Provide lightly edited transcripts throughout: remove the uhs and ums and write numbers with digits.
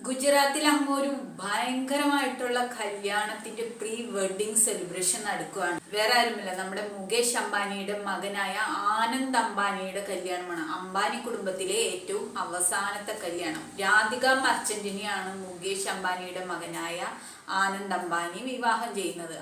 ഗുജറാത്തിൽ അങ്ങൊരു ഭയങ്കരമായിട്ടുള്ള കല്യാണത്തിന്റെ പ്രീ വെഡിങ് സെലിബ്രേഷൻ നടക്കുകയാണ്. വേറെ ആരുമില്ല, നമ്മുടെ മുകേഷ് അംബാനിയുടെ മകനായ ആനന്ദ് അംബാനിയുടെ കല്യാണമാണ്. അംബാനി കുടുംബത്തിലെ ഏറ്റവും അവസാനത്തെ കല്യാണം. രാധിക മർച്ചന്റിനെയാണ് മുകേഷ് അംബാനിയുടെ മകനായ ആനന്ദ് അംബാനി വിവാഹം ചെയ്യുന്നത്.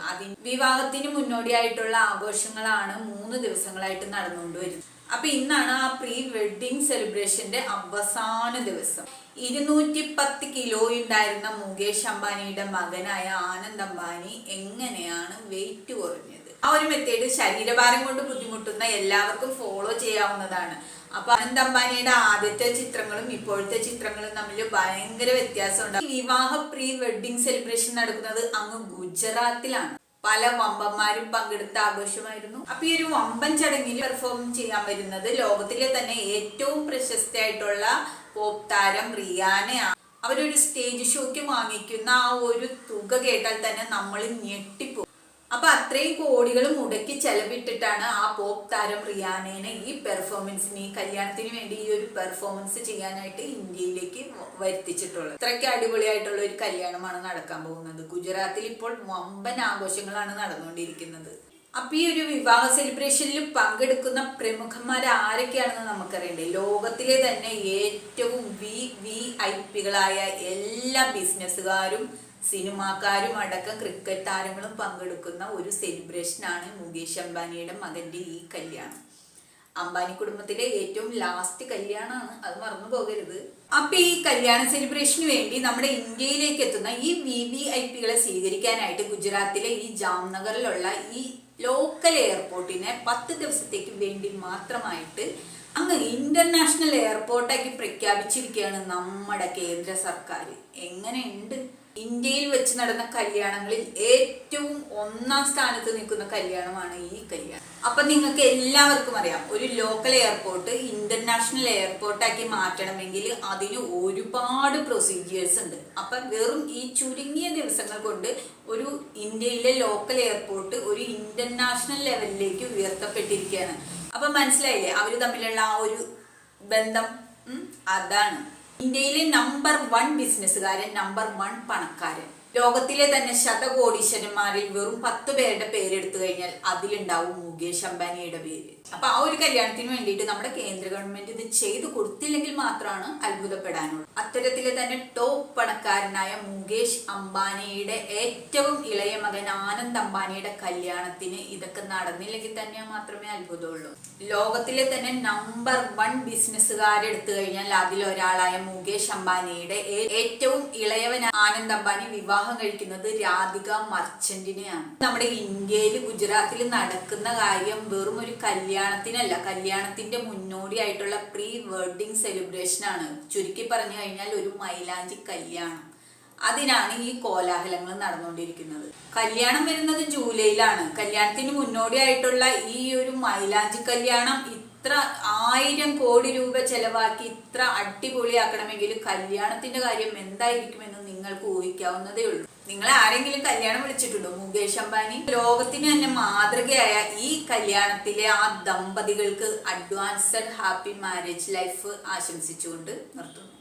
വിവാഹത്തിന് മുന്നോടിയായിട്ടുള്ള ആഘോഷങ്ങളാണ് 3 ദിവസങ്ങളായിട്ട് നടന്നുകൊണ്ടുവരുന്നത്. അപ്പൊ ഇന്നാണ് ആ പ്രീ വെഡിങ് സെലിബ്രേഷന്റെ അവസാന ദിവസം. 210 കിലോ ഉണ്ടായിരുന്ന മുകേഷ് അംബാനിയുടെ മകനായ ആനന്ദ് അംബാനി എങ്ങനെയാണ് വെയിറ്റ് കുറഞ്ഞത്? ആ ഒരു മെത്തേഡ് ശരീരഭാരം കൊണ്ട് ബുദ്ധിമുട്ടുന്ന എല്ലാവർക്കും ഫോളോ ചെയ്യാവുന്നതാണ്. അപ്പൊ ആനന്ദ് അംബാനിയുടെ ആദ്യത്തെ ചിത്രങ്ങളും ഇപ്പോഴത്തെ ചിത്രങ്ങളും തമ്മിൽ ഭയങ്കര വ്യത്യാസമുണ്ട്. ഈ വിവാഹ പ്രീ വെഡിങ് സെലിബ്രേഷൻ നടക്കുന്നത് അങ്ങ് ഗുജറാത്തിലാണ്. പല വമ്പന്മാരും പങ്കെടുത്ത ആഘോഷമായിരുന്നു. അപ്പൊ ഈ ഒരു വമ്പൻ ചടങ്ങിൽ പെർഫോം ചെയ്യാൻ വരുന്നത് ലോകത്തിലെ തന്നെ ഏറ്റവും പ്രശസ്തയായിട്ടുള്ള പോപ്പ് താരം റിയാനയാണ്. അവരൊരു സ്റ്റേജ് ഷോയ്ക്ക് വാങ്ങിക്കുന്ന ആ ഒരു തുക കേട്ടാൽ തന്നെ നമ്മൾ ഞെട്ടിപ്പോകും. അപ്പൊ അത്രയും കോടികൾ മുടക്കി ചെലവിട്ടിട്ടാണ് ആ പോപ്പ് താരം റിയാനേനെ ഈ പെർഫോമൻസിന്, ഈ കല്യാണത്തിന് വേണ്ടി ഈ ഒരു പെർഫോമൻസ് ചെയ്യാനായിട്ട് ഇന്ത്യയിലേക്ക് വരുത്തിച്ചിട്ടുള്ളത്. ഇത്രയ്ക്ക് അടിപൊളിയായിട്ടുള്ള ഒരു കല്യാണമാണ് നടക്കാൻ പോകുന്നത്. ഗുജറാത്തിൽ ഇപ്പോൾ വമ്പൻ ആഘോഷങ്ങളാണ് നടന്നുകൊണ്ടിരിക്കുന്നത്. അപ്പൊ ഈ ഒരു വിവാഹ സെലിബ്രേഷനിൽ പങ്കെടുക്കുന്ന പ്രമുഖന്മാർ ആരൊക്കെയാണെന്ന് നമുക്കറിയണ്ടേ? ലോകത്തിലെ തന്നെ ഏറ്റവും VIP-കളായ എല്ലാ ബിസിനസ്സുകാരും സിനിമാക്കാരും അടക്കം ക്രിക്കറ്റ് താരങ്ങളും പങ്കെടുക്കുന്ന ഒരു സെലിബ്രേഷനാണ് മുകേഷ് അംബാനിയുടെ മകന്റെ ഈ കല്യാണം. അംബാനി കുടുംബത്തിലെ ഏറ്റവും ലാസ്റ്റ് കല്യാണമാണ്, അത് മറന്നു പോകരുത്. അപ്പൊ ഈ കല്യാണ സെലിബ്രേഷന് വേണ്ടി നമ്മുടെ ഇന്ത്യയിലേക്ക് എത്തുന്ന ഈ VIP-കളെ സ്വീകരിക്കാനായിട്ട് ഗുജറാത്തിലെ ഈ ജാംനഗറിലുള്ള ഈ ലോക്കൽ എയർപോർട്ടിനെ 10 ദിവസത്തേക്ക് വേണ്ടി മാത്രമായിട്ട് അങ്ങ് ഇന്റർനാഷണൽ എയർപോർട്ടാക്കി പ്രഖ്യാപിച്ചിരിക്കുകയാണ് നമ്മുടെ കേന്ദ്ര സർക്കാർ. എങ്ങനെയുണ്ട്? ഇന്ത്യയിൽ വെച്ച് നടന്ന കല്യാണങ്ങളിൽ ഏറ്റവും 1-ാം സ്ഥാനത്ത് നിൽക്കുന്ന കല്യാണമാണ് ഈ കല്യാണം. അപ്പൊ നിങ്ങൾക്ക് എല്ലാവർക്കും അറിയാം, ഒരു ലോക്കൽ എയർപോർട്ട് ഇന്റർനാഷണൽ എയർപോർട്ടാക്കി മാറ്റണമെങ്കിൽ അതിന് ഒരുപാട് പ്രൊസീജിയേഴ്സ് ഉണ്ട്. അപ്പൊ വെറും ഈ ചുരുങ്ങിയ ദിവസങ്ങൾ കൊണ്ട് ഒരു ഇന്ത്യയിലെ ലോക്കൽ എയർപോർട്ട് ഒരു ഇന്റർനാഷണൽ ലെവലിലേക്ക് ഉയർത്തപ്പെട്ടിരിക്കുകയാണ്. അപ്പൊ മനസ്സിലായില്ലേ അവര് തമ്മിലുള്ള ആ ഒരു ബന്ധം? അതാണ് ഇന്ത്യയിലെ നമ്പർ 1 ബിസിനസ്സുകാരൻ, നമ്പർ 1 പണക്കാരൻ. ലോകത്തിലെ തന്നെ ശതകോടീശ്വരന്മാരിൽ വെറും 10 പേരുടെ പേരെടുത്തു കഴിഞ്ഞാൽ അതിലുണ്ടാവും മുകേഷ് അംബാനിയുടെ പേര്. അപ്പൊ ആ ഒരു കല്യാണത്തിന് വേണ്ടിയിട്ട് നമ്മുടെ കേന്ദ്ര ഗവൺമെന്റ് ഇത് ചെയ്തു കൊടുത്തില്ലെങ്കിൽ മാത്രമാണ് അത്ഭുതപ്പെടാനുള്ളത്. അത്തരത്തിലെ തന്നെ ടോപ്പ് പണക്കാരനായ മുകേഷ് അംബാനിയുടെ ഏറ്റവും ഇളയ മകൻ ആനന്ദ് അംബാനിയുടെ കല്യാണത്തിന് ഇതൊക്കെ നടന്നില്ലെങ്കിൽ തന്നെ മാത്രമേ അത്ഭുതമുള്ളൂ. ലോകത്തിലെ തന്നെ നമ്പർ 1 ബിസിനസ്സുകാരെടുത്തു കഴിഞ്ഞാൽ അതിലൊരാളായ മുകേഷ് അംബാനിയുടെ ഏറ്റവും ഇളയവൻ ആനന്ദ് അംബാനി വിവാഹം കഴിക്കുന്നത് രാധിക മർച്ചന്റിനെയാണ്. നമ്മുടെ ഇന്ത്യയിൽ ഗുജറാത്തിൽ നടക്കുന്ന കാര്യം വെറും ഒരു കല്യാണത്തിനല്ല, കല്യാണത്തിന്റെ മുന്നോടിയായിട്ടുള്ള പ്രീ വെഡിങ് സെലിബ്രേഷൻ ആണ്. ചുരുക്കി പറഞ്ഞു കഴിഞ്ഞാൽ ഒരു മൈലാഞ്ചി കല്യാണം. അതിനാണ് ഈ കോലാഹലങ്ങൾ നടന്നുകൊണ്ടിരിക്കുന്നത്. കല്യാണം വരുന്നത് ജൂലൈയിലാണ്. കല്യാണത്തിന് മുന്നോടിയായിട്ടുള്ള ഈ ഒരു മൈലാഞ്ചി കല്യാണം ഇത്ര 1000 കോടി രൂപ ചെലവാക്കി ഇത്ര അടിപൊളിയാക്കണമെങ്കിൽ കല്യാണത്തിന്റെ കാര്യം എന്തായിരിക്കുമെന്ന് നിങ്ങൾക്ക് ഊഹിക്കാവുന്നതേ ഉള്ളൂ. നിങ്ങൾ ആരെങ്കിലും കല്യാണം വിളിച്ചിട്ടുണ്ടോ? മുകേഷ് അംബാനി ലോകത്തിന് തന്നെ മാതൃകയായ ഈ കല്യാണത്തിലെ ആ ദമ്പതികൾക്ക് അഡ്വാൻസ്ഡ് ഹാപ്പി മാരേജ് ലൈഫ് ആശംസിച്ചുകൊണ്ട് നിർത്തുന്നു.